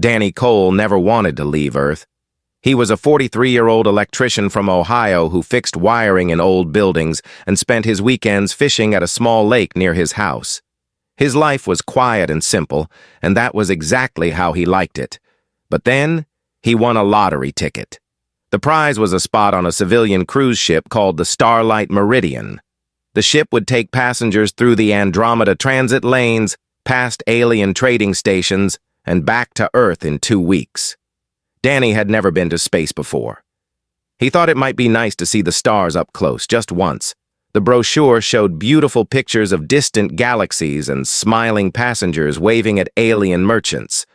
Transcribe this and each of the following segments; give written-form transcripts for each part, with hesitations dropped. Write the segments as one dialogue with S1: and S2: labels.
S1: Danny Cole never wanted to leave Earth. He was a 43-year-old electrician from Ohio who fixed wiring in old buildings and spent his weekends fishing at a small lake near his house. His life was quiet and simple, and that was exactly how he liked it. But then, he won a lottery ticket. The prize was a spot on a civilian cruise ship called the Starlight Meridian. The ship would take passengers through the Andromeda transit lanes, past alien trading stations, and back to Earth in 2 weeks. Danny had never been to space before. He thought it might be nice to see the stars up close, just once. The brochure showed beautiful pictures of distant galaxies and smiling passengers waving at alien merchants.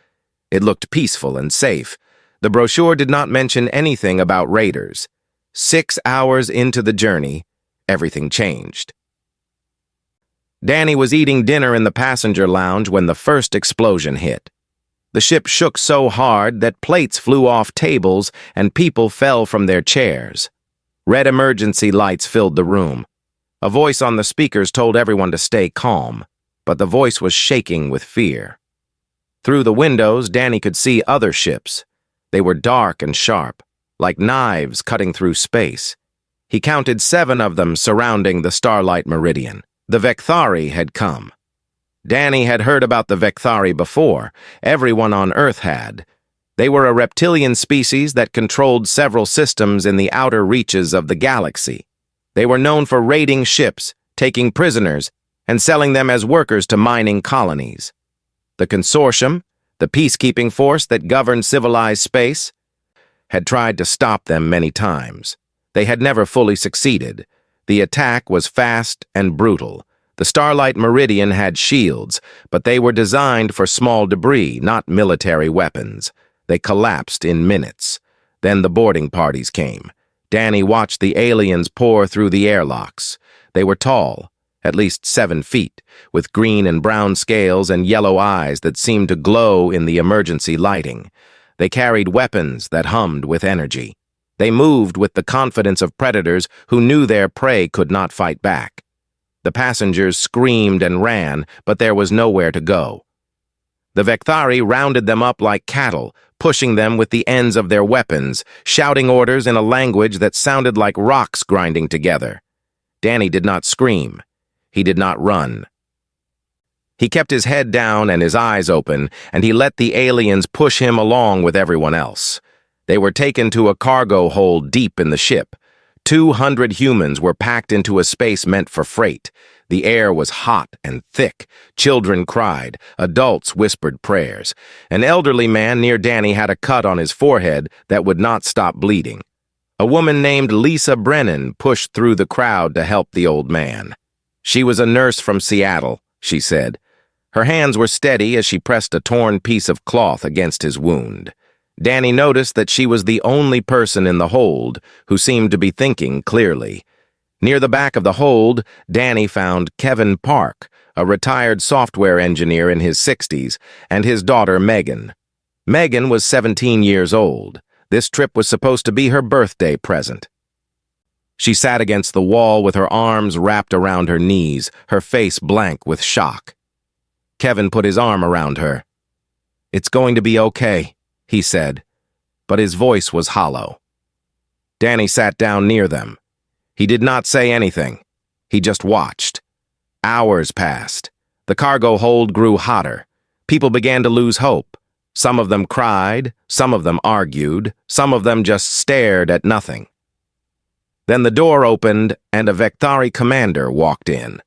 S1: It looked peaceful and safe. The brochure did not mention anything about raiders. 6 hours into the journey, everything changed. Danny was eating dinner in the passenger lounge when the first explosion hit. The ship shook so hard that plates flew off tables and people fell from their chairs. Red emergency lights filled the room. A voice on the speakers told everyone to stay calm, but the voice was shaking with fear. Through the windows, Danny could see other ships. They were dark and sharp, like knives cutting through space. He counted 7 of them surrounding the Starlight Meridian. The Vecthari had come. Danny had heard about the Vecthari before. Everyone on Earth had. They were a reptilian species that controlled several systems in the outer reaches of the galaxy. They were known for raiding ships, taking prisoners, and selling them as workers to mining colonies. The consortium, the peacekeeping force that governed civilized space, had tried to stop them many times. They had never fully succeeded. The attack was fast and brutal. The Starlight Meridian had shields, but they were designed for small debris, not military weapons. They collapsed in minutes. Then the boarding parties came. Danny watched the aliens pour through the airlocks. They were tall, at least 7 feet, with green and brown scales and yellow eyes that seemed to glow in the emergency lighting. They carried weapons that hummed with energy. They moved with the confidence of predators who knew their prey could not fight back. The passengers screamed and ran, but there was nowhere to go. The Vecthari rounded them up like cattle, pushing them with the ends of their weapons, shouting orders in a language that sounded like rocks grinding together. Danny did not scream. He did not run. He kept his head down and his eyes open, and he let the aliens push him along with everyone else. They were taken to a cargo hold deep in the ship. 200 humans were packed into a space meant for freight. The air was hot and thick. Children cried. Adults whispered prayers. An elderly man near Danny had a cut on his forehead that would not stop bleeding. A woman named Lisa Brennan pushed through the crowd to help the old man. She was a nurse from Seattle, she said. Her hands were steady as she pressed a torn piece of cloth against his wound. Danny noticed that she was the only person in the hold who seemed to be thinking clearly. Near the back of the hold, Danny found Kevin Park, a retired software engineer in his 60s, and his daughter Megan. Megan was 17 years old. This trip was supposed to be her birthday present. She sat against the wall with her arms wrapped around her knees, her face blank with shock. Kevin put his arm around her. "It's going to be okay," he said, but his voice was hollow. Danny sat down near them. He did not say anything. He just watched. Hours passed. The cargo hold grew hotter. People began to lose hope. Some of them cried, some of them argued, some of them just stared at nothing. Then the door opened and a Vecthari commander walked in.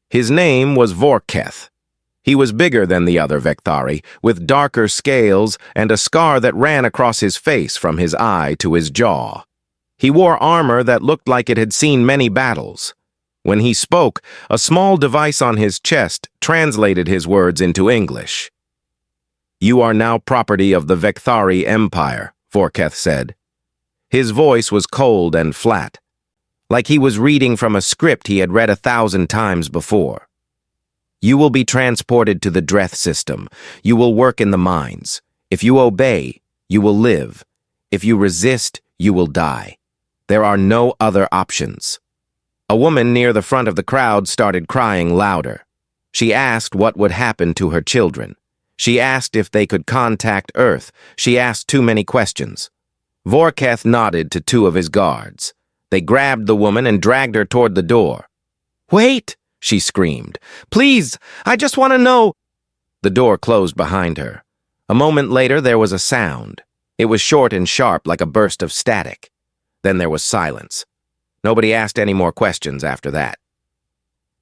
S1: His name was Vorketh. He was bigger than the other Vecthari, with darker scales and a scar that ran across his face from his eye to his jaw. He wore armor that looked like it had seen many battles. When he spoke, a small device on his chest translated his words into English. "You are now property of the Vecthari Empire," Vorketh said. His voice was cold and flat, like he was reading from a script he had read 1,000 times before. "You will be transported to the Dreth system. You will work in the mines. If you obey, you will live. If you resist, you will die. There are no other options." A woman near the front of the crowd started crying louder. She asked what would happen to her children. She asked if they could contact Earth. She asked too many questions. Vorketh nodded to two of his guards. They grabbed the woman and dragged her toward the door. "Wait!" she screamed. "Please, I just want to know." The door closed behind her. A moment later, there was a sound. It was short and sharp like a burst of static. Then there was silence. Nobody asked any more questions after that.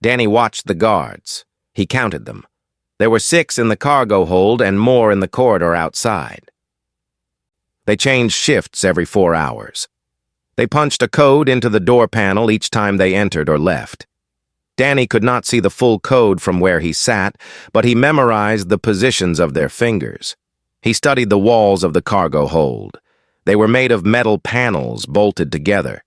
S1: Danny watched the guards. He counted them. There were 6 in the cargo hold and more in the corridor outside. They changed shifts every 4 hours. They punched a code into the door panel each time they entered or left. Danny could not see the full code from where he sat, but he memorized the positions of their fingers. He studied the walls of the cargo hold. They were made of metal panels bolted together.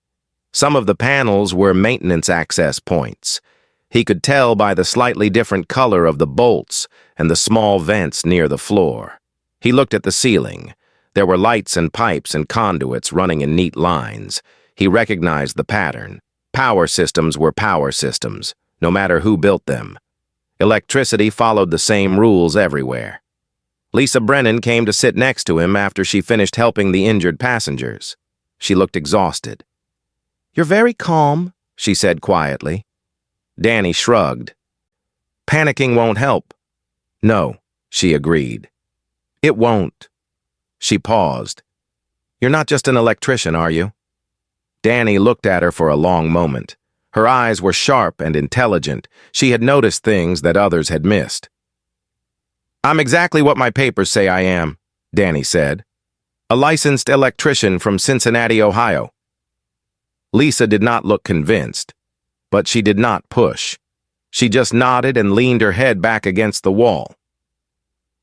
S1: Some of the panels were maintenance access points. He could tell by the slightly different color of the bolts and the small vents near the floor. He looked at the ceiling. There were lights and pipes and conduits running in neat lines. He recognized the pattern. Power systems were power systems, no matter who built them. Electricity followed the same rules everywhere. Lisa Brennan came to sit next to him after she finished helping the injured passengers. She looked exhausted. "You're very calm," she said quietly. Danny shrugged. "Panicking won't help." "No," she agreed. "It won't." She paused. "You're not just an electrician, are you?" Danny looked at her for a long moment. Her eyes were sharp and intelligent. She had noticed things that others had missed. "I'm exactly what my papers say I am," Danny said. "A licensed electrician from Cincinnati, Ohio." Lisa did not look convinced, but she did not push. She just nodded and leaned her head back against the wall.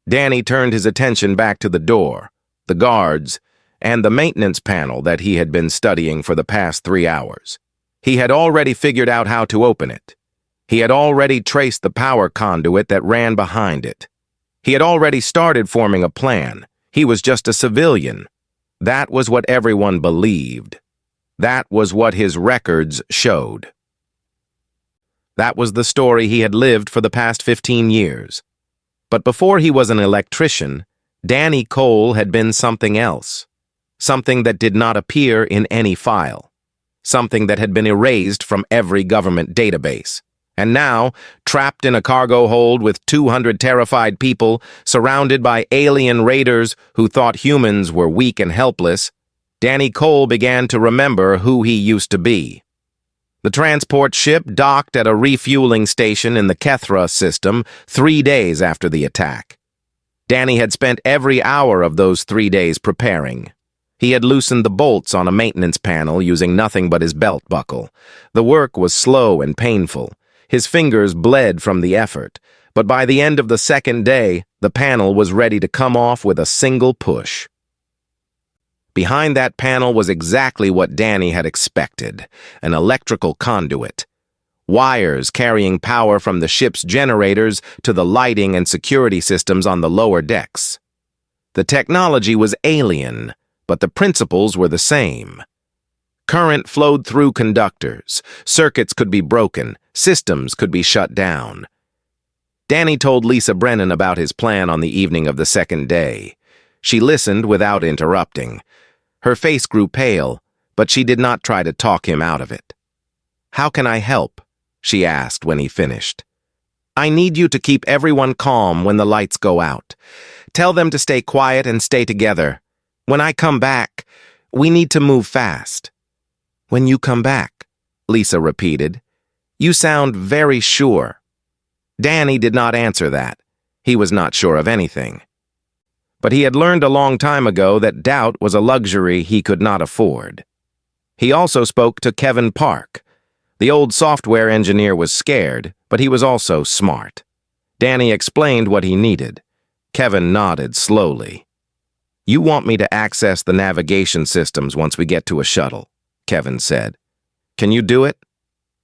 S1: Danny turned his attention back to the door, the guards, and the maintenance panel that he had been studying for the past 3 hours. He had already figured out how to open it. He had already traced the power conduit that ran behind it. He had already started forming a plan. He was just a civilian. That was what everyone believed. That was what his records showed. That was the story he had lived for the past 15 years. But before he was an electrician, Danny Cole had been something else. Something that did not appear in any file. Something that had been erased from every government database. And now, trapped in a cargo hold with 200 terrified people, surrounded by alien raiders who thought humans were weak and helpless, Danny Cole began to remember who he used to be. The transport ship docked at a refueling station in the Kethra system 3 days after the attack. Danny had spent every hour of those 3 days preparing. He had loosened the bolts on a maintenance panel using nothing but his belt buckle. The work was slow and painful. His fingers bled from the effort, but by the end of the second day, the panel was ready to come off with a single push. Behind that panel was exactly what Danny had expected, an electrical conduit. Wires carrying power from the ship's generators to the lighting and security systems on the lower decks. The technology was alien, but the principles were the same. Current flowed through conductors, circuits could be broken, systems could be shut down. Danny told Lisa Brennan about his plan on the evening of the second day. She listened without interrupting. Her face grew pale, but she did not try to talk him out of it. "How can I help?" she asked when he finished. "I need you to keep everyone calm when the lights go out. Tell them to stay quiet and stay together. When I come back, we need to move fast." "When you come back," Lisa repeated. "You sound very sure." Danny did not answer that. He was not sure of anything. But he had learned a long time ago that doubt was a luxury he could not afford. He also spoke to Kevin Park. The old software engineer was scared, but he was also smart. Danny explained what he needed. Kevin nodded slowly. "You want me to access the navigation systems once we get to a shuttle," Kevin said. "Can you do it?"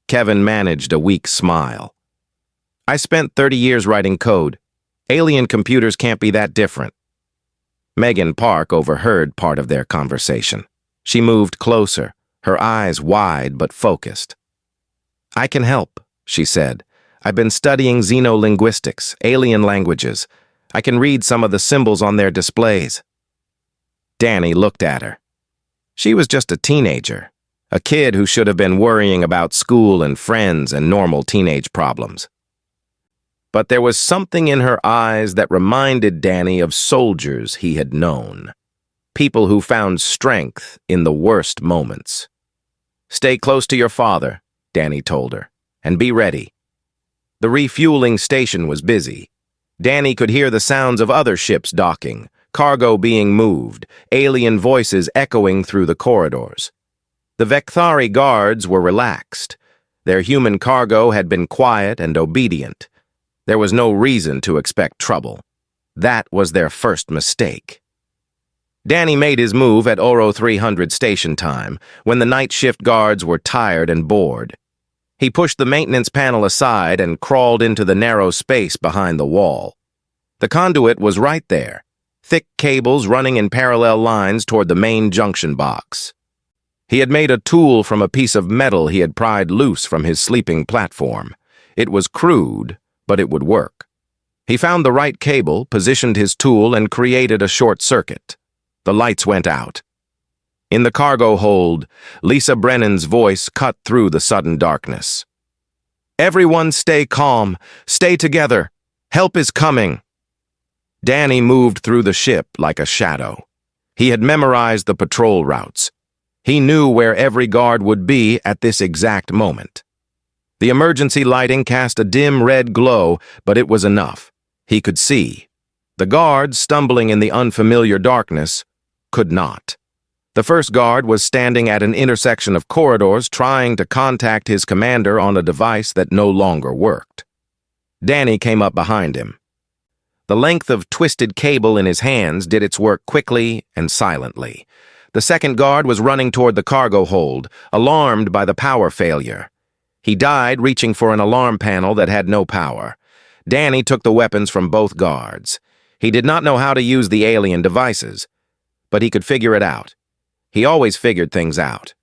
S1: Kevin managed a weak smile. "I spent 30 years writing code. Alien computers can't be that different." Megan Park overheard part of their conversation. She moved closer, her eyes wide but focused. "I can help," she said. "I've been studying xenolinguistics, alien languages. I can read some of the symbols on their displays. Danny looked at her. She was just a teenager, a kid who should have been worrying about school and friends and normal teenage problems. But there was something in her eyes that reminded Danny of soldiers he had known, people who found strength in the worst moments. "Stay close to your father," Danny told her, "and be ready." The refueling station was busy. Danny could hear the sounds of other ships docking, cargo being moved, alien voices echoing through the corridors. The Vekthari guards were relaxed. Their human cargo had been quiet and obedient. There was no reason to expect trouble. That was their first mistake. Danny made his move at Oro 300 station time, when the night shift guards were tired and bored. He pushed the maintenance panel aside and crawled into the narrow space behind the wall. The conduit was right there, thick cables running in parallel lines toward the main junction box. He had made a tool from a piece of metal he had pried loose from his sleeping platform. It was crude, but it would work. He found the right cable, positioned his tool, and created a short circuit. The lights went out. In the cargo hold, Lisa Brennan's voice cut through the sudden darkness. "Everyone stay calm. Stay together. Help is coming." Danny moved through the ship like a shadow. He had memorized the patrol routes. He knew where every guard would be at this exact moment. The emergency lighting cast a dim red glow, but it was enough. He could see. The guards, stumbling in the unfamiliar darkness, could not. The first guard was standing at an intersection of corridors trying to contact his commander on a device that no longer worked. Danny came up behind him. The length of twisted cable in his hands did its work quickly and silently. The second guard was running toward the cargo hold, alarmed by the power failure. He died reaching for an alarm panel that had no power. Danny took the weapons from both guards. He did not know how to use the alien devices, but he could figure it out. He always figured things out.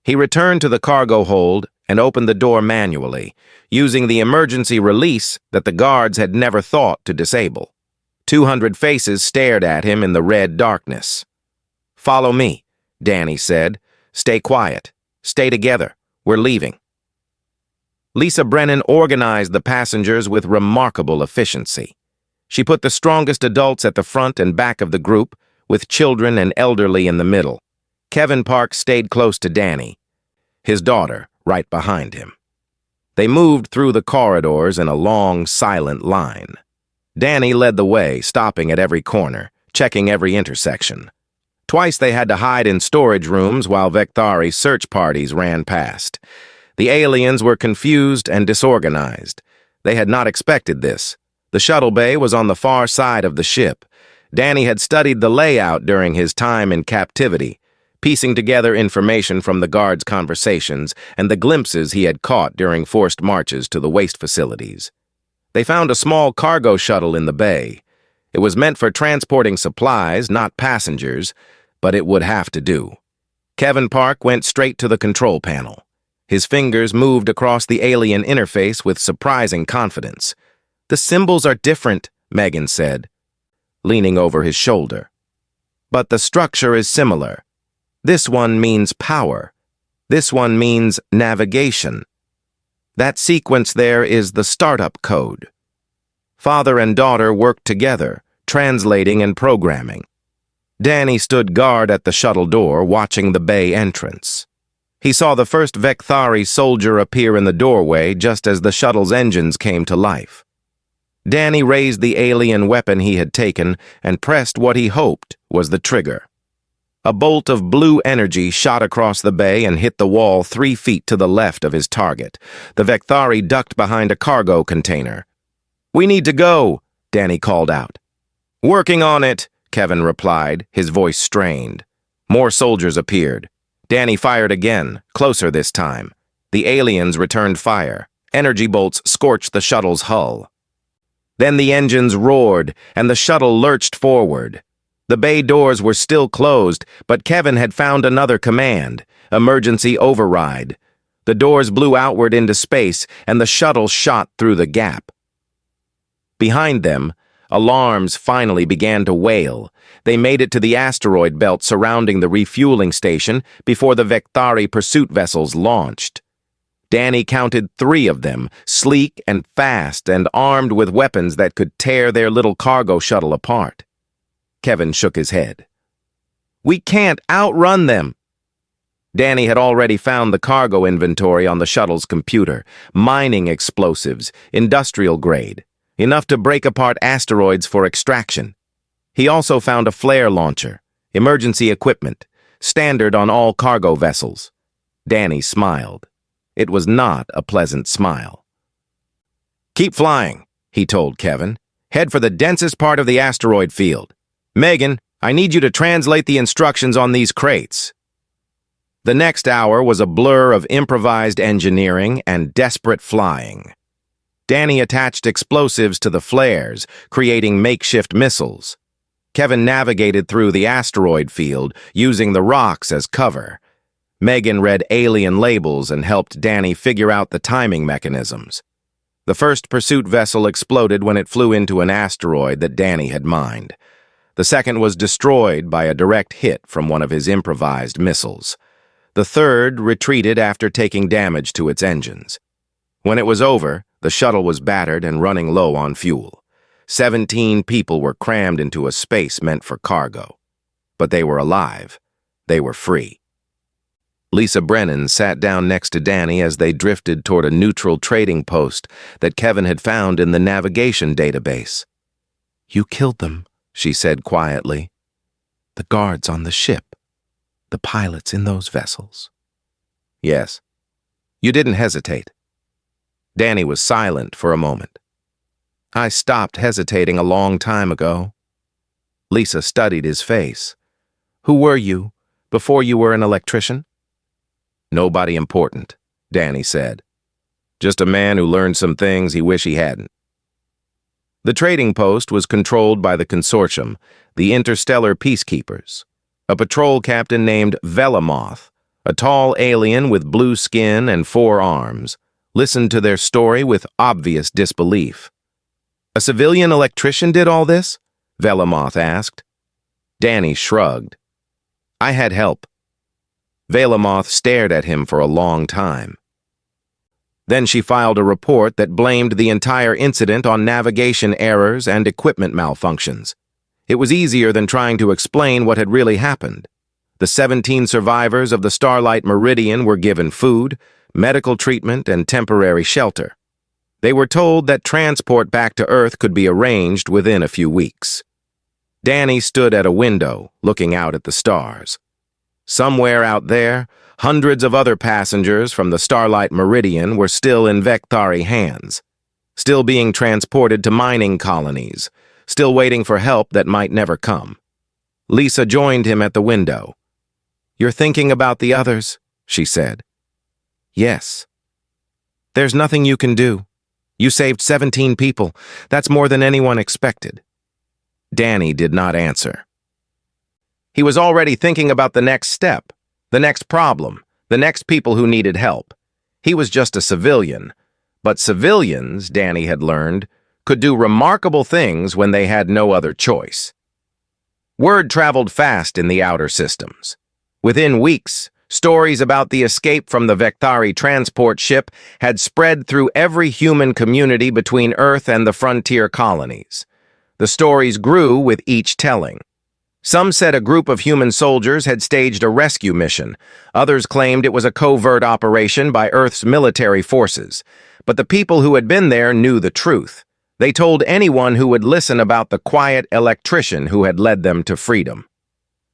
S1: He returned to the cargo hold and opened the door manually, using the emergency release that the guards had never thought to disable. 200 faces stared at him in the red darkness. "Follow me," Danny said. "Stay quiet. Stay together. We're leaving." Lisa Brennan organized the passengers with remarkable efficiency. She put the strongest adults at the front and back of the group, with children and elderly in the middle. Kevin Park stayed close to Danny, his daughter right behind him. They moved through the corridors in a long, silent line. Danny led the way, stopping at every corner, checking every intersection. Twice they had to hide in storage rooms while Vekthari search parties ran past. The aliens were confused and disorganized. They had not expected this. The shuttle bay was on the far side of the ship. Danny had studied the layout during his time in captivity, piecing together information from the guards' conversations and the glimpses he had caught during forced marches to the waste facilities. They found a small cargo shuttle in the bay. It was meant for transporting supplies, not passengers, but it would have to do. Kevin Park went straight to the control panel. His fingers moved across the alien interface with surprising confidence. "The symbols are different," Megan said, leaning over his shoulder. "But the structure is similar. This one means power. This one means navigation. That sequence there is the startup code." Father and daughter worked together, translating and programming. Danny stood guard at the shuttle door, watching the bay entrance. He saw the first Vekthari soldier appear in the doorway just as the shuttle's engines came to life. Danny raised the alien weapon he had taken and pressed what he hoped was the trigger. A bolt of blue energy shot across the bay and hit the wall 3 feet to the left of his target. The Vekthari ducked behind a cargo container. "We need to go," Danny called out. "Working on it," Kevin replied, his voice strained. More soldiers appeared. Danny fired again, closer this time. The aliens returned fire. Energy bolts scorched the shuttle's hull. Then the engines roared, and the shuttle lurched forward. The bay doors were still closed, but Kevin had found another command: emergency override. The doors blew outward into space, and the shuttle shot through the gap. Behind them, Alarms finally began to wail. They made it to the asteroid belt surrounding the refueling station before the Vectari pursuit vessels launched. Danny counted 3 of them, sleek and fast and armed with weapons that could tear their little cargo shuttle apart. Kevin shook his head. "We can't outrun them." Danny had already found the cargo inventory on the shuttle's computer. Mining explosives, industrial grade, enough to break apart asteroids for extraction. He also found a flare launcher, emergency equipment, standard on all cargo vessels. Danny smiled. It was not a pleasant smile. "Keep flying," he told Kevin. "Head for the densest part of the asteroid field. Megan, I need you to translate the instructions on these crates." The next hour was a blur of improvised engineering and desperate flying. Danny attached explosives to the flares, creating makeshift missiles. Kevin navigated through the asteroid field, using the rocks as cover. Megan read alien labels and helped Danny figure out the timing mechanisms. The first pursuit vessel exploded when it flew into an asteroid that Danny had mined. The second was destroyed by a direct hit from one of his improvised missiles. The third retreated after taking damage to its engines. When it was over, the shuttle was battered and running low on fuel. 17 people were crammed into a space meant for cargo. But they were alive. They were free. Lisa Brennan sat down next to Danny as they drifted toward a neutral trading post that Kevin had found in the navigation database. "You killed them," she said quietly. "The guards on the ship. The pilots in those vessels." "Yes." "You didn't hesitate." Danny was silent for a moment. "I stopped hesitating a long time ago." Lisa studied his face. "Who were you before you were an electrician?" "Nobody important," Danny said. "Just a man who learned some things he wished he hadn't." The trading post was controlled by the consortium, the Interstellar Peacekeepers. A patrol captain named Velamoth, a tall alien with blue skin and 4 arms, listened to their story with obvious disbelief. "A civilian electrician did all this?" Velamoth asked. Danny shrugged. "I had help." Velamoth stared at him for a long time. Then she filed a report that blamed the entire incident on navigation errors and equipment malfunctions. It was easier than trying to explain what had really happened. The 17 survivors of the Starlight Meridian were given food, medical treatment, and temporary shelter. They were told that transport back to Earth could be arranged within a few weeks. Danny stood at a window, looking out at the stars. Somewhere out there, hundreds of other passengers from the Starlight Meridian were still in Vectari hands, still being transported to mining colonies, still waiting for help that might never come. Lisa joined him at the window. "You're thinking about the others," she said. "Yes." "There's nothing you can do. You saved 17 people. That's more than anyone expected." Danny did not answer. He was already thinking about the next step, the next problem, the next people who needed help. He was just a civilian. But civilians, Danny had learned, could do remarkable things when they had no other choice. Word traveled fast in the outer systems. Within weeks, stories about the escape from the Vectari transport ship had spread through every human community between Earth and the frontier colonies. The stories grew with each telling. Some said a group of human soldiers had staged a rescue mission. Others claimed it was a covert operation by Earth's military forces. But the people who had been there knew the truth. They told anyone who would listen about the quiet electrician who had led them to freedom.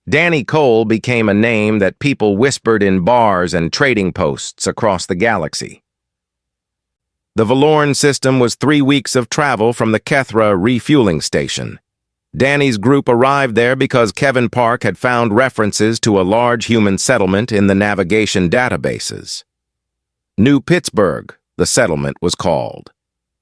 S1: Danny Cole became a name that people whispered in bars and trading posts across the galaxy. The Valorn system was 3 weeks of travel from the Kethra refueling station. Danny's group arrived there because Kevin Park had found references to a large human settlement in the navigation databases. New Pittsburgh, the settlement was called.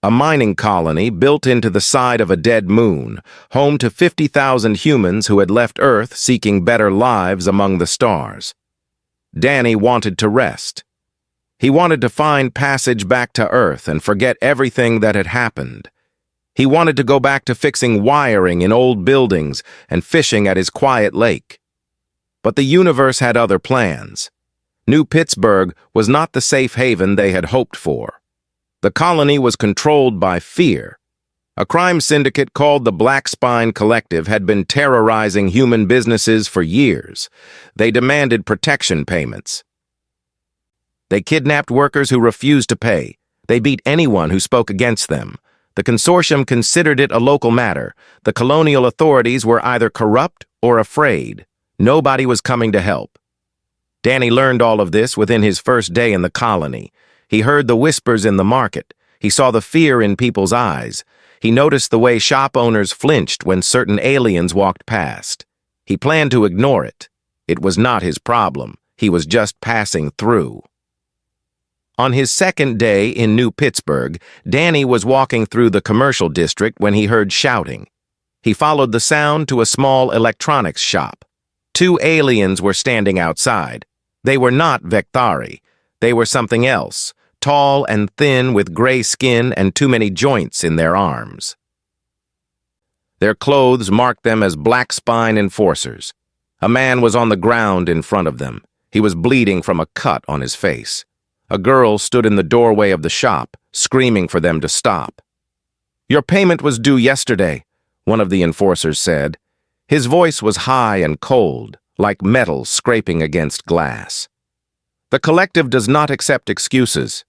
S1: A mining colony built into the side of a dead moon, home to 50,000 humans who had left Earth seeking better lives among the stars. Danny wanted to rest. He wanted to find passage back to Earth and forget everything that had happened. He wanted to go back to fixing wiring in old buildings and fishing at his quiet lake. But the universe had other plans. New Pittsburgh was not the safe haven they had hoped for. The colony was controlled by fear. A crime syndicate called the Black Spine Collective had been terrorizing human businesses for years. They demanded protection payments. They kidnapped workers who refused to pay. They beat anyone who spoke against them. The consortium considered it a local matter. The colonial authorities were either corrupt or afraid. Nobody was coming to help. Danny learned all of this within his first day in the colony. He heard the whispers in the market. He saw the fear in people's eyes. He noticed the way shop owners flinched when certain aliens walked past. He planned to ignore it. It was not his problem. He was just passing through. On his second day in New Pittsburgh, Danny was walking through the commercial district when he heard shouting. He followed the sound to a small electronics shop. 2 aliens were standing outside. They were not Vectari. They were something else, tall and thin with gray skin and too many joints in their arms. Their clothes marked them as Black Spine enforcers. A man was on the ground in front of them. He was bleeding from a cut on his face. A girl stood in the doorway of the shop, screaming for them to stop. "Your payment was due yesterday," one of the enforcers said. His voice was high and cold, like metal scraping against glass. "The collective does not accept excuses."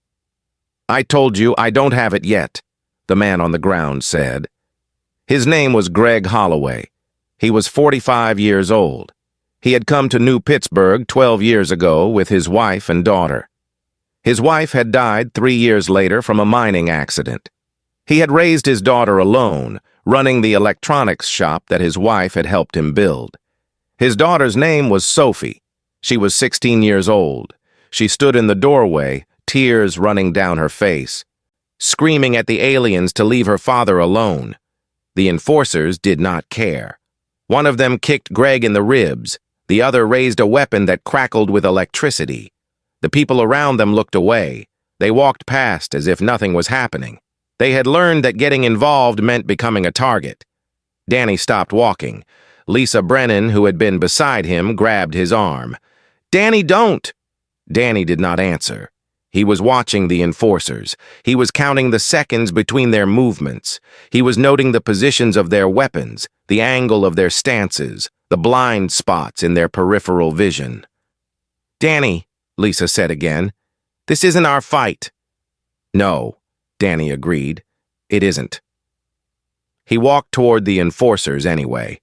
S1: "I told you I don't have it yet," the man on the ground said. His name was Greg Holloway. He was 45 years old. He had come to New Pittsburgh 12 years ago with his wife and daughter. His wife had died 3 years later from a mining accident. He had raised his daughter alone, running the electronics shop that his wife had helped him build. His daughter's name was Sophie. She was 16 years old. She stood in the doorway, tears running down her face, screaming at the aliens to leave her father alone. The enforcers did not care. One of them kicked Greg in the ribs. The other raised a weapon that crackled with electricity. The people around them looked away. They walked past as if nothing was happening. They had learned that getting involved meant becoming a target. Danny stopped walking. Lisa Brennan, who had been beside him, grabbed his arm. "Danny, don't!" Danny did not answer. He was watching the enforcers. He was counting the seconds between their movements. He was noting the positions of their weapons, the angle of their stances, the blind spots in their peripheral vision. "Danny," Lisa said again, "this isn't our fight." "No," Danny agreed. "It isn't." He walked toward the enforcers anyway.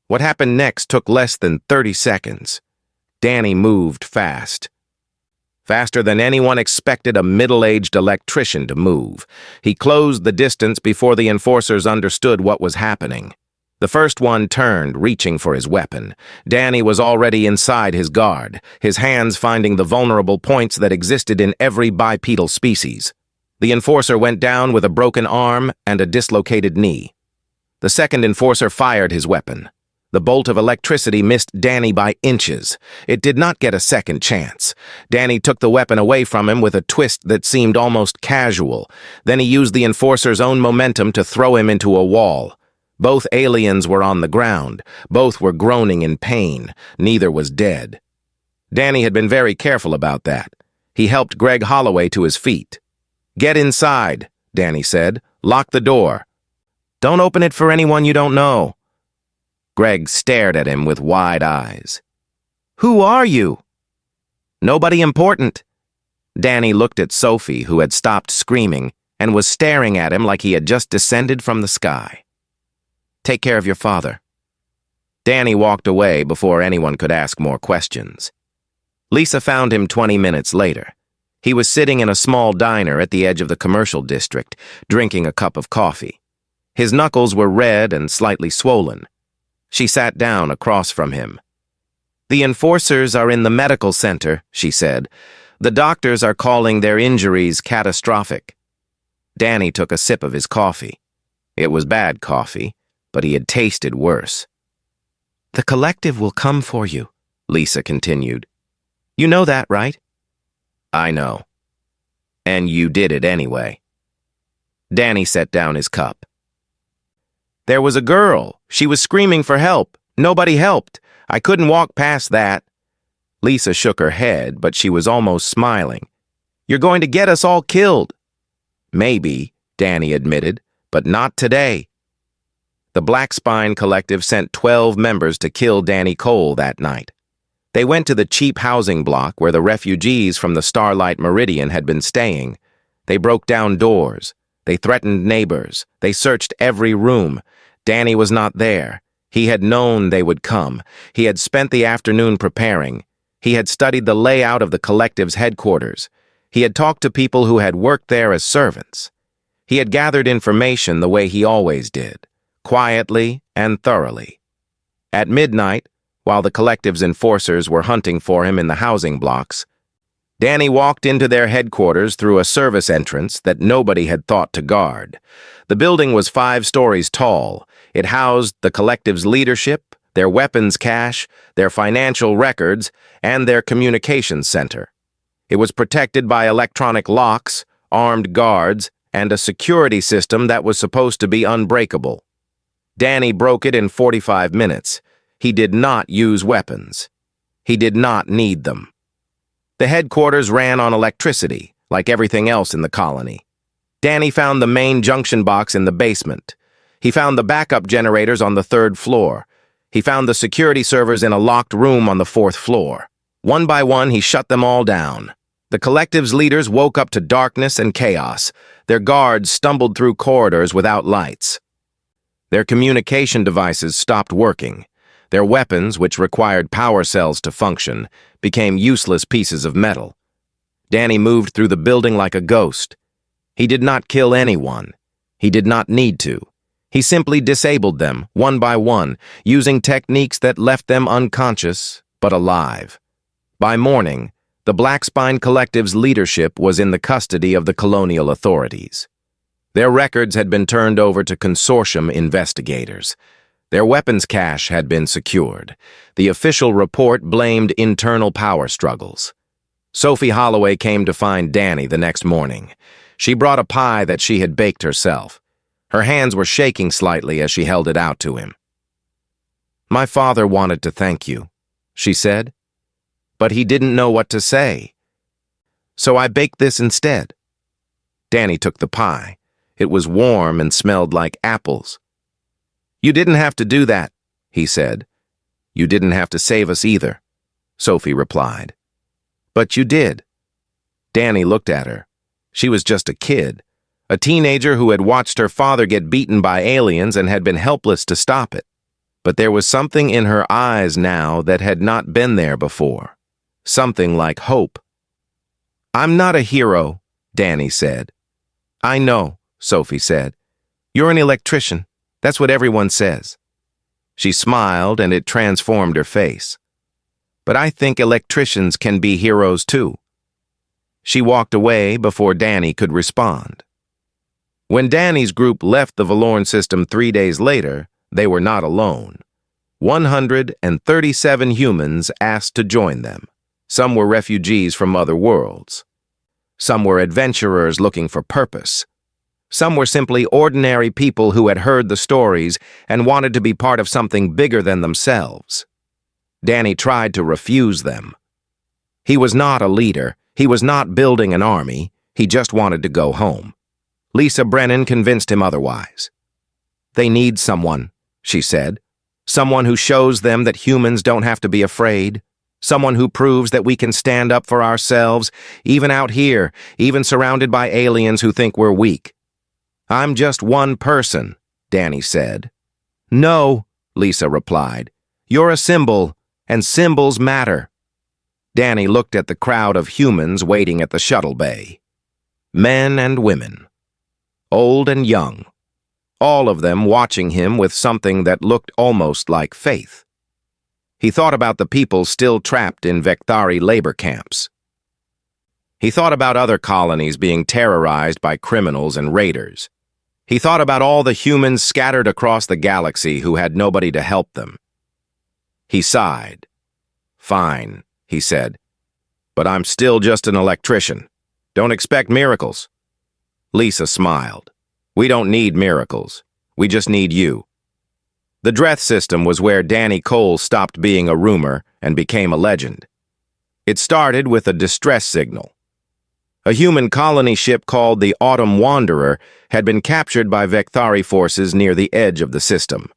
S1: What happened next took less than 30 seconds. Danny moved fast. Faster than anyone expected a middle-aged electrician to move. He closed the distance before the enforcers understood what was happening. The first one turned, reaching for his weapon. Danny was already inside his guard, his hands finding the vulnerable points that existed in every bipedal species. The enforcer went down with a broken arm and a dislocated knee. The second enforcer fired his weapon. The bolt of electricity missed Danny by inches. It did not get a second chance. Danny took the weapon away from him with a twist that seemed almost casual. Then he used the enforcer's own momentum to throw him into a wall. Both aliens were on the ground. Both were groaning in pain. Neither was dead. Danny had been very careful about that. He helped Greg Holloway to his feet. "Get inside," Danny said. "Lock the door. Don't open it for anyone you don't know." Greg stared at him with wide eyes. "Who are you?" "Nobody important." Danny looked at Sophie, who had stopped screaming, and was staring at him like he had just descended from the sky. "Take care of your father." Danny walked away before anyone could ask more questions. Lisa found him 20 minutes later. He was sitting in a small diner at the edge of the commercial district, drinking a cup of coffee. His knuckles were red and slightly swollen. She sat down across from him. "The enforcers are in the medical center," she said. "The doctors are calling their injuries catastrophic." Danny took a sip of his coffee. It was bad coffee, but he had tasted worse. "The collective will come for you," Lisa continued. "You know that, right?" "I know. And you did it anyway." Danny set down his cup. There was a girl. She was screaming for help. Nobody helped. I couldn't walk past that. Lisa shook her head, but she was almost smiling. You're going to get us all killed. Maybe, Danny admitted, but not today. The Black Spine Collective sent 12 members to kill Danny Cole that night. They went to the cheap housing block where the refugees from the Starlight Meridian had been staying. They broke down doors. They threatened neighbors. They searched every room. Danny was not there. He had known they would come. He had spent the afternoon preparing. He had studied the layout of the collective's headquarters. He had talked to people who had worked there as servants. He had gathered information the way he always did, quietly and thoroughly. At midnight, while the collective's enforcers were hunting for him in the housing blocks, Danny walked into their headquarters through a service entrance that nobody had thought to guard. The building was 5 stories tall. It housed the collective's leadership, their weapons cache, their financial records, and their communications center. It was protected by electronic locks, armed guards, and a security system that was supposed to be unbreakable. Danny broke it in 45 minutes. He did not use weapons. He did not need them. The headquarters ran on electricity, like everything else in the colony. Danny found the main junction box in the basement. He found the backup generators on the 3rd floor. He found the security servers in a locked room on the 4th floor. One by one, he shut them all down. The collective's leaders woke up to darkness and chaos. Their guards stumbled through corridors without lights. Their communication devices stopped working. Their weapons, which required power cells to function, became useless pieces of metal. Danny moved through the building like a ghost. He did not kill anyone. He did not need to. He simply disabled them, one by one, using techniques that left them unconscious, but alive. By morning, the Black Spine Collective's leadership was in the custody of the colonial authorities. Their records had been turned over to consortium investigators. Their weapons cache had been secured. The official report blamed internal power struggles. Sophie Holloway came to find Danny the next morning. She brought a pie that she had baked herself. Her hands were shaking slightly as she held it out to him. "My father wanted to thank you," she said. "But he didn't know what to say. So I baked this instead." Danny took the pie. It was warm and smelled like apples. "You didn't have to do that," he said. "You didn't have to save us either," Sophie replied. "But you did." Danny looked at her. She was just a kid, a teenager who had watched her father get beaten by aliens and had been helpless to stop it. But there was something in her eyes now that had not been there before. Something like hope. "I'm not a hero," Danny said. "I know," Sophie said. "You're an electrician. That's what everyone says." She smiled, and it transformed her face. "But I think electricians can be heroes too." She walked away before Danny could respond. When Danny's group left the Valorn system 3 days later, they were not alone. 137 humans asked to join them. Some were refugees from other worlds. Some were adventurers looking for purpose. Some were simply ordinary people who had heard the stories and wanted to be part of something bigger than themselves. Danny tried to refuse them. He was not a leader. He was not building an army. He just wanted to go home. Lisa Brennan convinced him otherwise. "They need someone," she said. "Someone who shows them that humans don't have to be afraid. Someone who proves that we can stand up for ourselves, even out here, even surrounded by aliens who think we're weak." "I'm just one person," Danny said. "No," Lisa replied. "You're a symbol, and symbols matter." Danny looked at the crowd of humans waiting at the shuttle bay. Men and women, old and young, all of them watching him with something that looked almost like faith. He thought about the people still trapped in Vectari labor camps. He thought about other colonies being terrorized by criminals and raiders. He thought about all the humans scattered across the galaxy who had nobody to help them. He sighed. "Fine," he said, "but I'm still just an electrician. Don't expect miracles." Lisa smiled. "We don't need miracles. We just need you. The Dreth system was where Danny Cole stopped being a rumor and became a legend. It started with a distress signal. A human colony ship called the Autumn Wanderer had been captured by Vecthari forces near the edge of the system.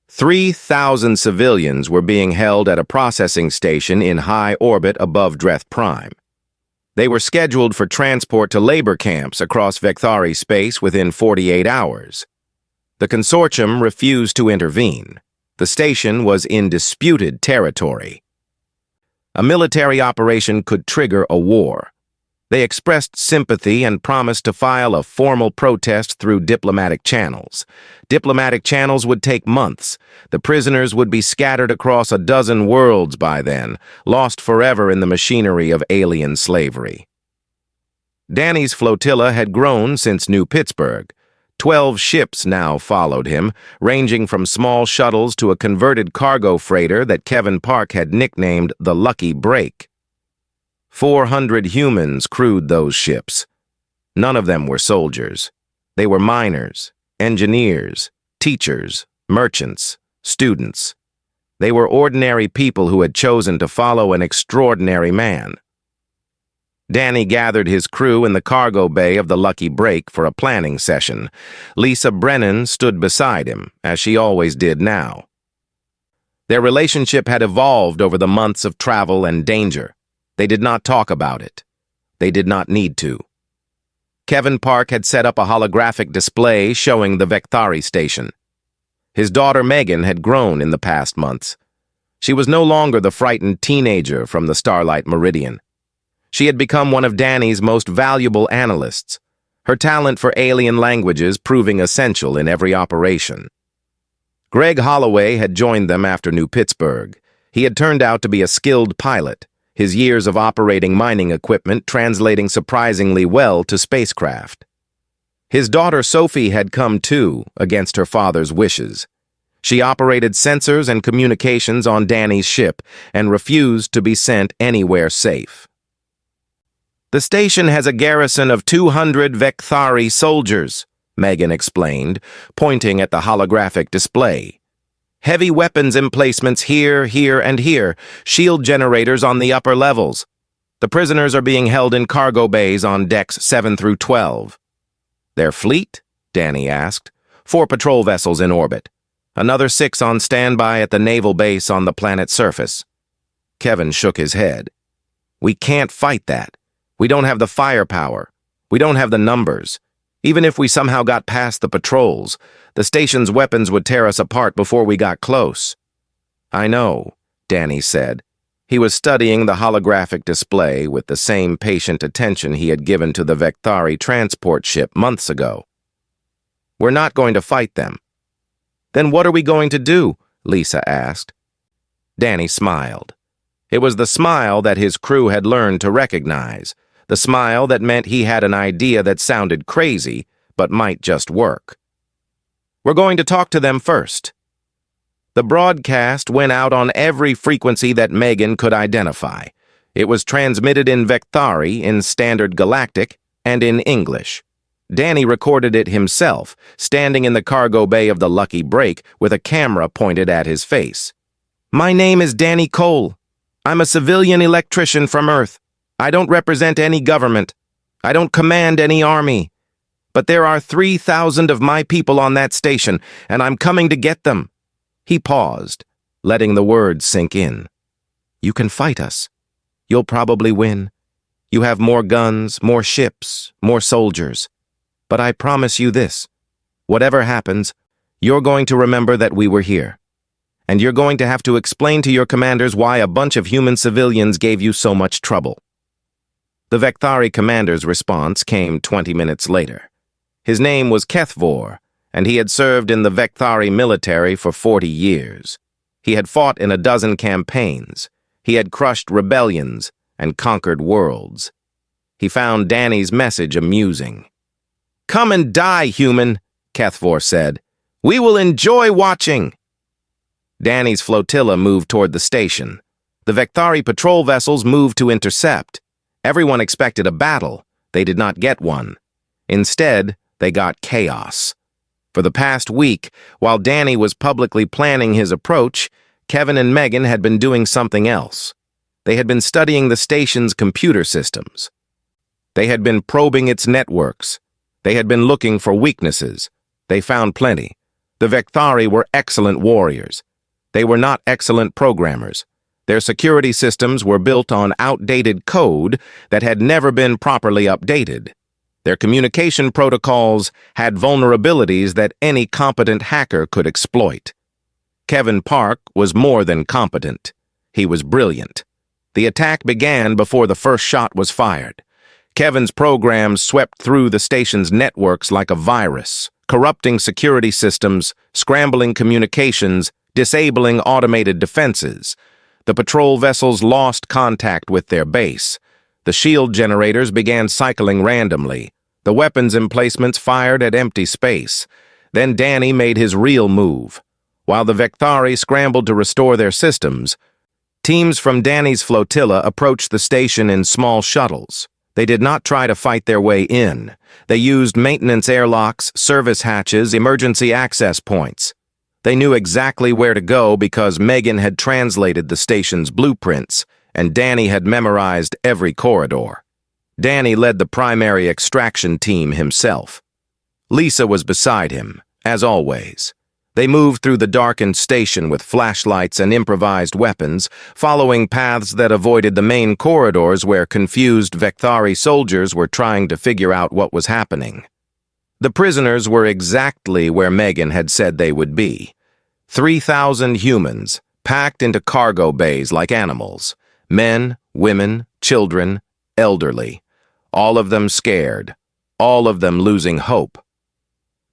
S1: 3,000 civilians were being held at a processing station in high orbit above Dreth Prime. They were scheduled for transport to labor camps across Vecthari space within 48 hours. The consortium refused to intervene. The station was in disputed territory. A military operation could trigger a war. They expressed sympathy and promised to file a formal protest through diplomatic channels. Diplomatic channels would take months. The prisoners would be scattered across a dozen worlds by then, lost forever in the machinery of alien slavery. Danny's flotilla had grown since New Pittsburgh. 12 ships now followed him, ranging from small shuttles to a converted cargo freighter that Kevin Park had nicknamed the Lucky Break. 400 humans crewed those ships. None of them were soldiers. They were miners, engineers, teachers, merchants, students. They were ordinary people who had chosen to follow an extraordinary man. Danny gathered his crew in the cargo bay of the Lucky Break for a planning session. Lisa Brennan stood beside him, as she always did now. Their relationship had evolved over the months of travel and danger. They did not talk about it. They did not need to. Kevin Park had set up a holographic display showing the Vecthari station. His daughter Megan had grown in the past months. She was no longer the frightened teenager from the Starlight Meridian. She had become one of Danny's most valuable analysts, her talent for alien languages proving essential in every operation. Greg Holloway had joined them after New Pittsburgh. He had turned out to be a skilled pilot, his years of operating mining equipment translating surprisingly well to spacecraft. His daughter Sophie had come too, against her father's wishes. She operated sensors and communications on Danny's ship and refused to be sent anywhere safe. "The station has a garrison of 200 Vecthari soldiers," Megan explained, pointing at the holographic display. "Heavy weapons emplacements here, here, and here, shield generators on the upper levels. The prisoners are being held in cargo bays on decks 7 through 12. "Their fleet?" Danny asked. 4 patrol vessels in orbit. Another 6 on standby at the naval base on the planet's surface. Kevin shook his head. "We can't fight that. We don't have the firepower. We don't have the numbers. Even if we somehow got past the patrols, the station's weapons would tear us apart before we got close." "I know," Danny said. He was studying the holographic display with the same patient attention he had given to the Vecthari transport ship months ago. "We're not going to fight them." "Then what are we going to do?" Lisa asked. Danny smiled. It was the smile that his crew had learned to recognize. The smile that meant he had an idea that sounded crazy, but might just work. "We're going to talk to them first." The broadcast went out on every frequency that Megan could identify. It was transmitted in Vecthari, in Standard Galactic, and in English. Danny recorded it himself, standing in the cargo bay of the Lucky Break with a camera pointed at his face. "My name is Danny Cole. I'm a civilian electrician from Earth. I don't represent any government. I don't command any army. But there are 3,000 of my people on that station, and I'm coming to get them." He paused, letting the words sink in. "You can fight us. You'll probably win. You have more guns, more ships, more soldiers. But I promise you this. Whatever happens, you're going to remember that we were here. And you're going to have to explain to your commanders why a bunch of human civilians gave you so much trouble." The Vecthari commander's response came 20 minutes later. His name was Kethvor, and he had served in the Vecthari military for 40 years. He had fought in a dozen campaigns. He had crushed rebellions and conquered worlds. He found Danny's message amusing. "Come and die, human," Kethvor said. "We will enjoy watching." Danny's flotilla moved toward the station. The Vecthari patrol vessels moved to intercept. Everyone expected a battle. They did not get one. Instead, they got chaos. For the past week, while Danny was publicly planning his approach, Kevin and Megan had been doing something else. They had been studying the station's computer systems. They had been probing its networks. They had been looking for weaknesses. They found plenty. The Vectari were excellent warriors. They were not excellent programmers. Their security systems were built on outdated code that had never been properly updated. Their communication protocols had vulnerabilities that any competent hacker could exploit. Kevin Park was more than competent. He was brilliant. The attack began before the first shot was fired. Kevin's programs swept through the station's networks like a virus, corrupting security systems, scrambling communications, disabling automated defenses. The patrol vessels lost contact with their base. The shield generators began cycling randomly. The weapons emplacements fired at empty space. Then Danny made his real move. While the Vectari scrambled to restore their systems, teams from Danny's flotilla approached the station in small shuttles. They did not try to fight their way in. They used maintenance airlocks, service hatches, emergency access points. They knew exactly where to go because Megan had translated the station's blueprints, and Danny had memorized every corridor. Danny led the primary extraction team himself. Lisa was beside him, as always. They moved through the darkened station with flashlights and improvised weapons, following paths that avoided the main corridors where confused Vectari soldiers were trying to figure out what was happening. The prisoners were exactly where Megan had said they would be. 3,000 humans, packed into cargo bays like animals. Men, women, children, elderly. All of them scared. All of them losing hope.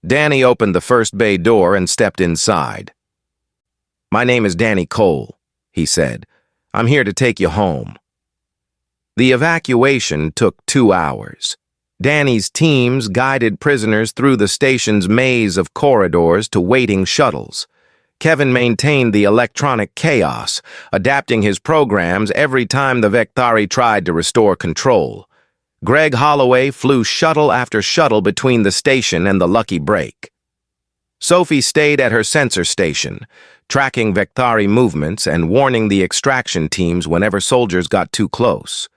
S1: Danny opened the first bay door and stepped inside. "My name is Danny Cole," he said. "I'm here to take you home." The evacuation took 2 hours. Danny's teams guided prisoners through the station's maze of corridors to waiting shuttles. Kevin maintained the electronic chaos, adapting his programs every time the Vectari tried to restore control. Greg Holloway flew shuttle after shuttle between the station and the lucky break. Sophie stayed at her sensor station, tracking Vectari movements and warning the extraction teams whenever soldiers got too close.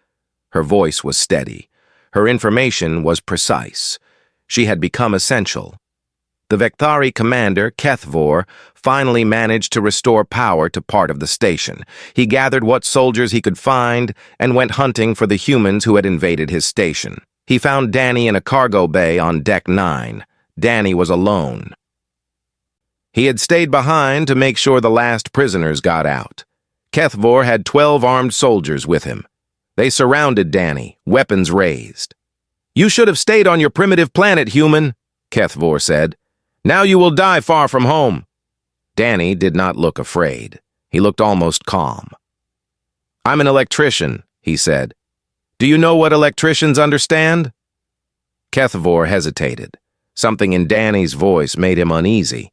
S1: Her voice was steady. Her information was precise. She had become essential. The Vectari commander, Kethvor, finally managed to restore power to part of the station. He gathered what soldiers he could find and went hunting for the humans who had invaded his station. He found Danny in a cargo bay on Deck 9. Danny was alone. He had stayed behind to make sure the last prisoners got out. Kethvor had 12 armed soldiers with him. They surrounded Danny, weapons raised. "You should have stayed on your primitive planet, human," Kethvor said. "Now you will die far from home." Danny did not look afraid. He looked almost calm. "I'm an electrician," he said. "Do you know what electricians understand?" Kethvor hesitated. Something in Danny's voice made him uneasy.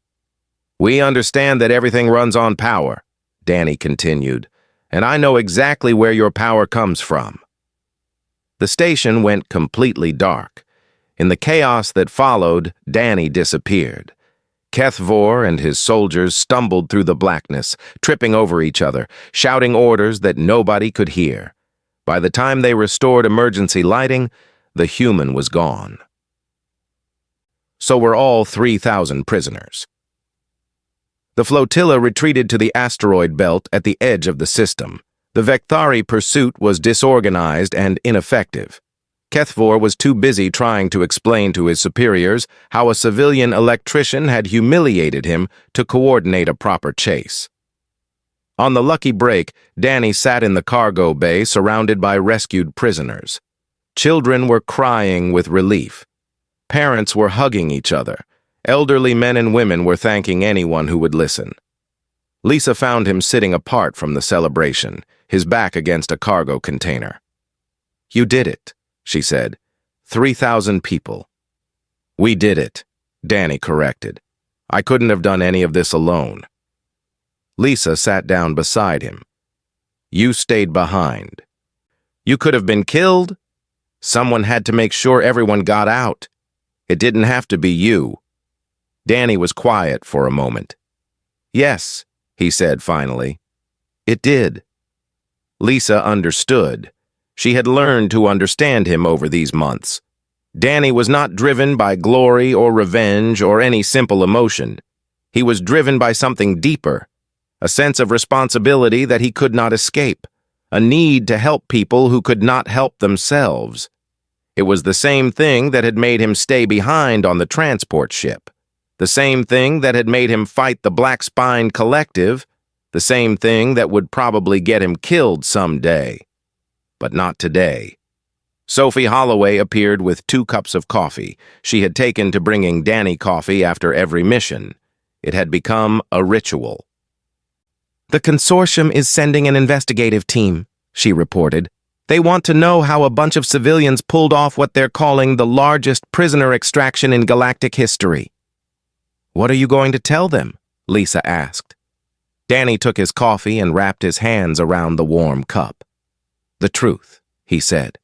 S1: "We understand that everything runs on power," Danny continued, "and I know exactly where your power comes from." The station went completely dark. In the chaos that followed, Danny disappeared. Kethvor and his soldiers stumbled through the blackness, tripping over each other, shouting orders that nobody could hear. By the time they restored emergency lighting, the human was gone. So were all 3,000 prisoners. The flotilla retreated to the asteroid belt at the edge of the system. The Vectari pursuit was disorganized and ineffective. Kethvor was too busy trying to explain to his superiors how a civilian electrician had humiliated him to coordinate a proper chase. On the lucky break, Danny sat in the cargo bay surrounded by rescued prisoners. Children were crying with relief. Parents were hugging each other. Elderly men and women were thanking anyone who would listen. Lisa found him sitting apart from the celebration, his back against a cargo container. "You did it," she said. 3,000 people. "We did it," Danny corrected. "I couldn't have done any of this alone." Lisa sat down beside him. "You stayed behind. You could have been killed. Someone had to make sure everyone got out. It didn't have to be you." Danny was quiet for a moment. "Yes," he said finally. "It did." Lisa understood. She had learned to understand him over these months. Danny was not driven by glory or revenge or any simple emotion. He was driven by something deeper, a sense of responsibility that he could not escape, a need to help people who could not help themselves. It was the same thing that had made him stay behind on the transport ship, the same thing that had made him fight the Black Spine Collective, the same thing that would probably get him killed someday. But not today. Sophie Holloway appeared with 2 cups of coffee. She had taken to bringing Danny coffee after every mission. It had become a ritual. "The consortium is sending an investigative team," she reported. "They want to know how a bunch of civilians pulled off what they're calling the largest prisoner extraction in galactic history." "What are you going to tell them?" Lisa asked. Danny took his coffee and wrapped his hands around the warm cup. "The truth," he said.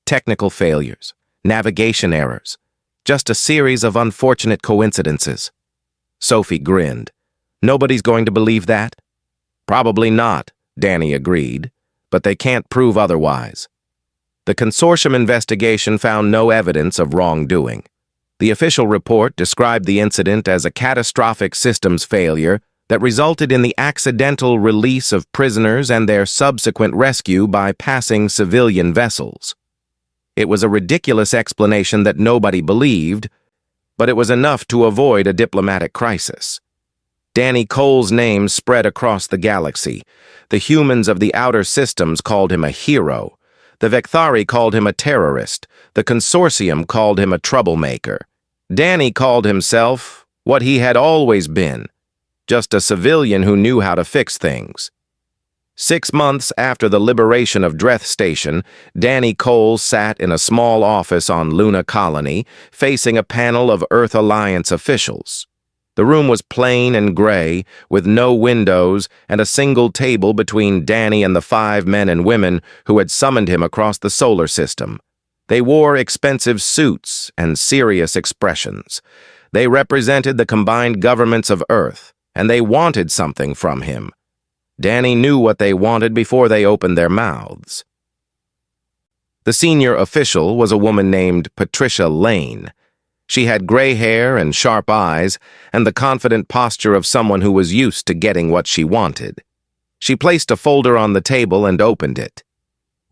S1: "Technical failures, navigation errors, just a series of unfortunate coincidences." Sophie grinned. "Nobody's going to believe that?" "Probably not," Danny agreed, "but they can't prove otherwise." The consortium investigation found no evidence of wrongdoing. The official report described the incident as a catastrophic systems failure that resulted in the accidental release of prisoners and their subsequent rescue by passing civilian vessels. It was a ridiculous explanation that nobody believed, but it was enough to avoid a diplomatic crisis. Danny Cole's name spread across the galaxy. The humans of the outer systems called him a hero. The Vecthari called him a terrorist. The consortium called him a troublemaker. Danny called himself what he had always been, just a civilian who knew how to fix things. 6 months after the liberation of Dreth Station, Danny Cole sat in a small office on Luna Colony, facing a panel of Earth Alliance officials. The room was plain and gray, with no windows and a single table between Danny and the 5 men and women who had summoned him across the solar system. They wore expensive suits and serious expressions. They represented the combined governments of Earth, and they wanted something from him. Danny knew what they wanted before they opened their mouths. The senior official was a woman named Patricia Lane. She had gray hair and sharp eyes, and the confident posture of someone who was used to getting what she wanted. She placed a folder on the table and opened it.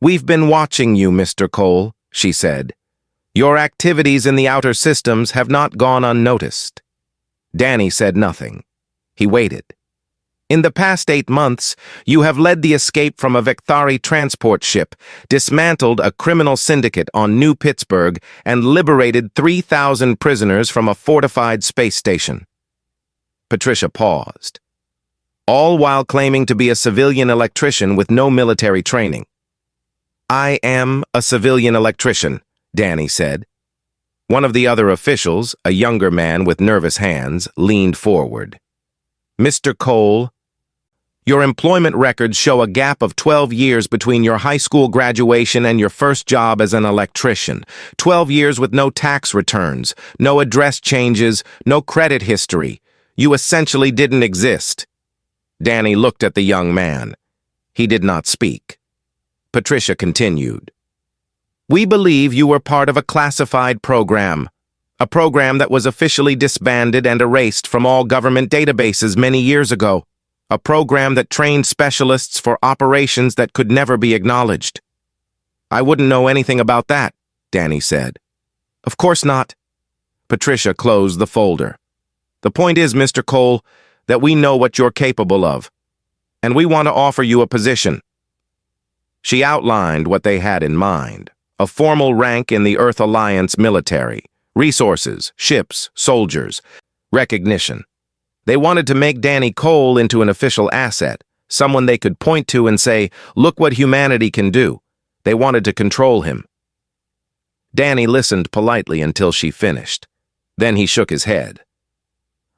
S1: "We've been watching you, Mr. Cole," she said. "Your activities in the outer systems have not gone unnoticed." Danny said nothing. He waited. "In the past 8 months, you have led the escape from a Vecthari transport ship, dismantled a criminal syndicate on New Pittsburgh, and liberated 3,000 prisoners from a fortified space station." Patricia paused, all while claiming to be a civilian electrician with no military training. "I am a civilian electrician," Danny said. One of the other officials, a younger man with nervous hands, leaned forward. "Mr. Cole, your employment records show a gap of 12 years between your high school graduation and your first job as an electrician. 12 years with no tax returns, no address changes, no credit history. You essentially didn't exist." Danny looked at the young man. He did not speak. Patricia continued. "We believe you were part of a classified program. A program that was officially disbanded and erased from all government databases many years ago. A program that trained specialists for operations that could never be acknowledged." "I wouldn't know anything about that," Danny said. "Of course not." Patricia closed the folder. "The point is, Mr. Cole, that we know what you're capable of, and we want to offer you a position." She outlined what they had in mind: a formal rank in the Earth Alliance military, resources, ships, soldiers, recognition. They wanted to make Danny Cole into an official asset, someone they could point to and say, "Look what humanity can do." They wanted to control him. Danny listened politely until she finished. Then he shook his head.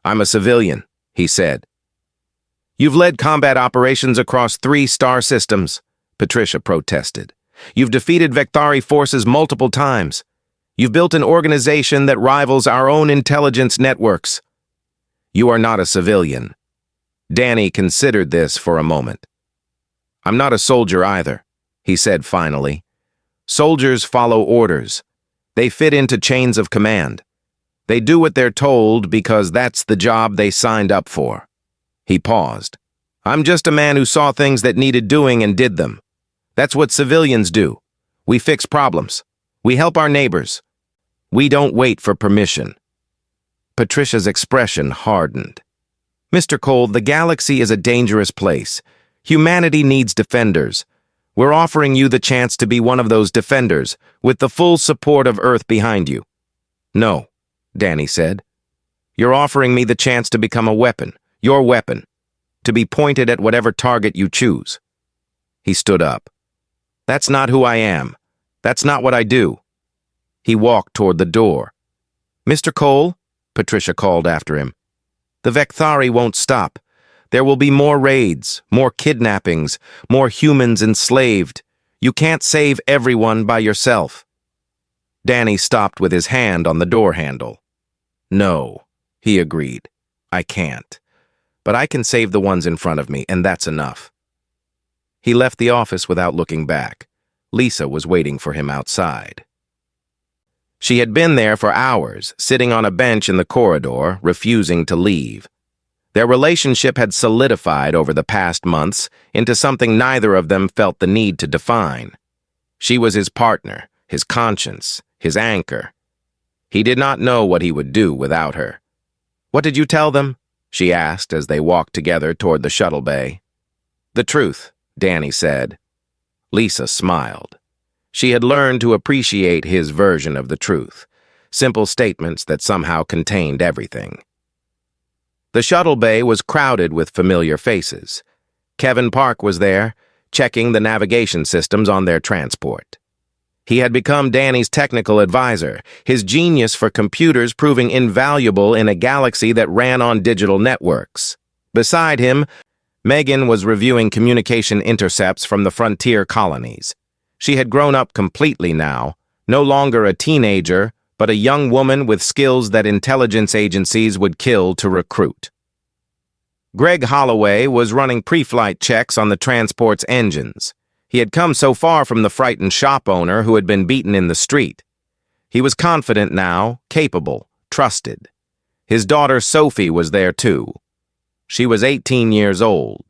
S1: "I'm a civilian," he said. "You've led combat operations across 3 star systems," Patricia protested. "You've defeated Vecthari forces multiple times. You've built an organization that rivals our own intelligence networks. You are not a civilian. Danny considered this for a moment. I'm not a soldier either, he said finally. Soldiers follow orders. They fit into chains of command. They do what they're told because that's the job they signed up for. He paused. I'm just a man who saw things that needed doing and did them. That's what civilians do. We fix problems. We help our neighbors. We don't wait for permission. Patricia's expression hardened. Mr. Cole, the galaxy is a dangerous place. Humanity needs defenders. We're offering you the chance to be one of those defenders, with the full support of Earth behind you. No, Danny said. You're offering me the chance to become a weapon, your weapon, to be pointed at whatever target you choose. He stood up. That's not who I am. That's not what I do. He walked toward the door. Mr. Cole, Patricia called after him. The Vekthari won't stop. There will be more raids, more kidnappings, more humans enslaved. You can't save everyone by yourself. Danny stopped with his hand on the door handle. No, he agreed. I can't. But I can save the ones in front of me, and that's enough. He left the office without looking back. Lisa was waiting for him outside. She had been there for hours, sitting on a bench in the corridor, refusing to leave. Their relationship had solidified over the past months into something neither of them felt the need to define. She was his partner, his conscience, his anchor. He did not know what he would do without her. What did you tell them? She asked as they walked together toward the shuttle bay. The truth, Danny said. Lisa smiled. She had learned to appreciate his version of the truth, simple statements that somehow contained everything. The shuttle bay was crowded with familiar faces. Kevin Park was there, checking the navigation systems on their transport. He had become Danny's technical advisor, his genius for computers proving invaluable in a galaxy that ran on digital networks. Beside him, Megan was reviewing communication intercepts from the frontier colonies. She had grown up completely now, no longer a teenager, but a young woman with skills that intelligence agencies would kill to recruit. Greg Holloway was running pre-flight checks on the transport's engines. He had come so far from the frightened shop owner who had been beaten in the street. He was confident now, capable, trusted. His daughter Sophie was there too. She was 18 years old.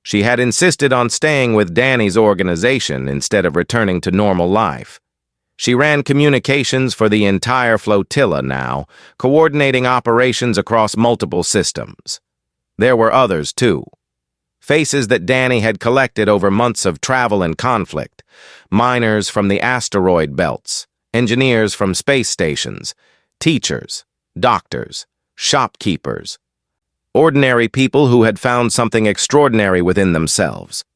S1: She had insisted on staying with Danny's organization instead of returning to normal life. She ran communications for the entire flotilla now, coordinating operations across multiple systems. There were others, too. Faces that Danny had collected over months of travel and conflict. Miners from the asteroid belts, engineers from space stations, teachers, doctors, shopkeepers. Ordinary people who had found something extraordinary within themselves.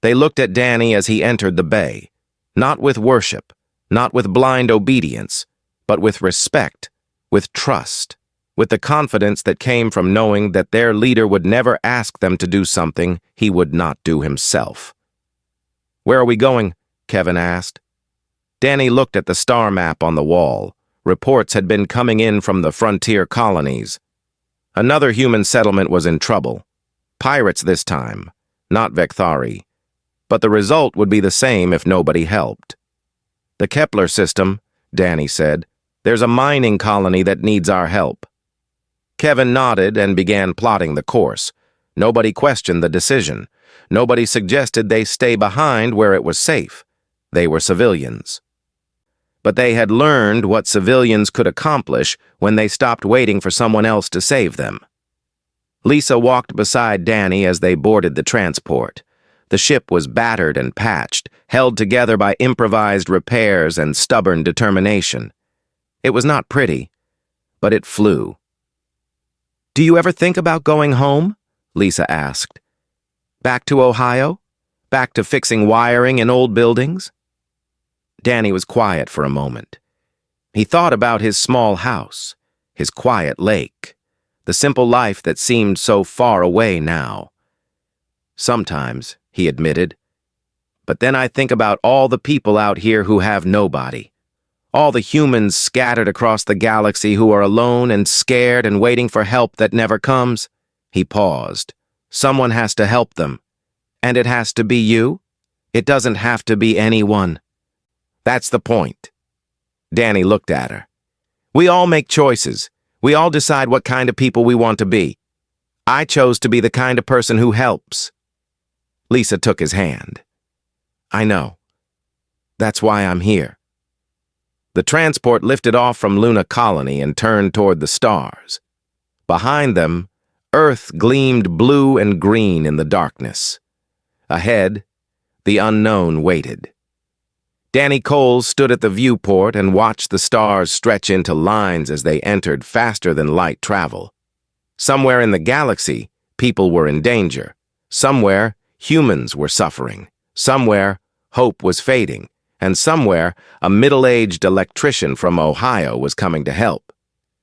S1: They looked at Danny as he entered the bay, not with worship, not with blind obedience, but with respect, with trust, with the confidence that came from knowing that their leader would never ask them to do something he would not do himself. Where are we going? Kevin asked. Danny looked at the star map on the wall. Reports had been coming in from the frontier colonies. Another human settlement was in trouble. Pirates this time, not Vekthari. But the result would be the same if nobody helped. The Kepler system, Danny said. There's a mining colony that needs our help. Kevin nodded and began plotting the course. Nobody questioned the decision. Nobody suggested they stay behind where it was safe. They were civilians. But they had learned what civilians could accomplish when they stopped waiting for someone else to save them. Lisa walked beside Danny as they boarded the transport. The ship was battered and patched, held together by improvised repairs and stubborn determination. It was not pretty, but it flew. Do you ever think about going home? Lisa asked. Back to Ohio? Back to fixing wiring in old buildings? Danny was quiet for a moment. He thought about his small house, his quiet lake, the simple life that seemed so far away now. Sometimes, he admitted, but then I think about all the people out here who have nobody, All the humans scattered across the galaxy who are alone and scared and waiting for help that never comes. He paused. Someone has to help them. And it has to be you? It doesn't have to be anyone. That's the point. Danny looked at her. We all make choices. We all decide what kind of people we want to be. I chose to be the kind of person who helps. Lisa took his hand. I know. That's why I'm here. The transport lifted off from Luna Colony and turned toward the stars. Behind them, Earth gleamed blue and green in the darkness. Ahead, the unknown waited. Danny Cole stood at the viewport and watched the stars stretch into lines as they entered faster than light travel. Somewhere in the galaxy, people were in danger. Somewhere, humans were suffering. Somewhere, hope was fading. And somewhere, a middle-aged electrician from Ohio was coming to help.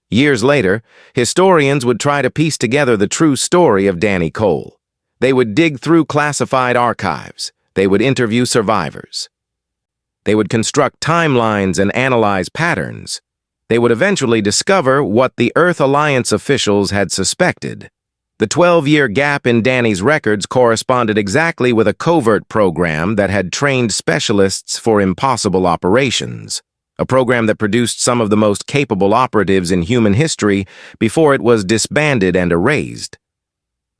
S1: Years later, historians would try to piece together the true story of Danny Cole. They would dig through classified archives. They would interview survivors. They would construct timelines and analyze patterns. They would eventually discover what the Earth Alliance officials had suspected. The 12-year gap in Danny's records corresponded exactly with a covert program that had trained specialists for impossible operations, a program that produced some of the most capable operatives in human history before it was disbanded and erased.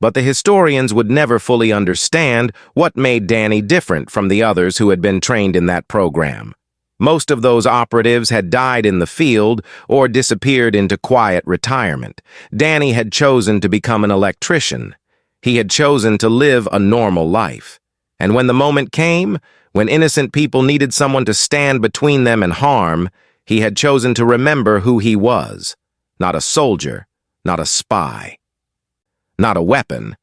S1: But the historians would never fully understand what made Danny different from the others who had been trained in that program. Most of those operatives had died in the field or disappeared into quiet retirement. Danny had chosen to become an electrician. He had chosen to live a normal life. And when the moment came, when innocent people needed someone to stand between them and harm, he had chosen to remember who he was. Not a soldier, not a spy. Not a weapon,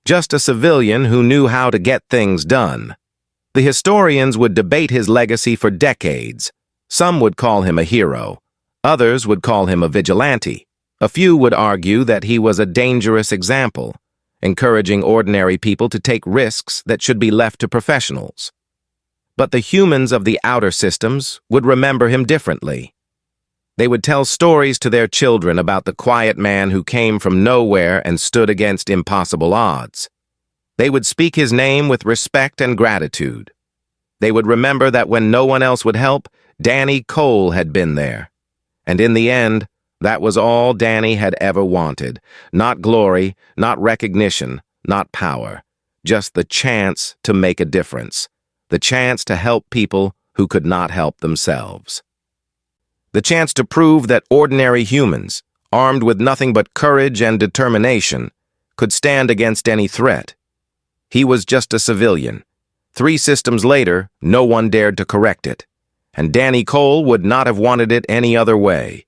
S1: just a civilian who knew how to get things done. The historians would debate his legacy for decades. Some would call him a hero. Others would call him a vigilante. A few would argue that he was a dangerous example, encouraging ordinary people to take risks that should be left to professionals. But the humans of the outer systems would remember him differently. They would tell stories to their children about the quiet man who came from nowhere and stood against impossible odds. They would speak his name with respect and gratitude. They would remember that when no one else would help, Danny Cole had been there. And in the end, that was all Danny had ever wanted. Not glory, not recognition, not power. Just the chance to make a difference. The chance to help people who could not help themselves. The chance to prove that ordinary humans, armed with nothing but courage and determination, could stand against any threat. He was just a civilian. 3 systems later, no one dared to correct it. And Danny Cole would not have wanted it any other way.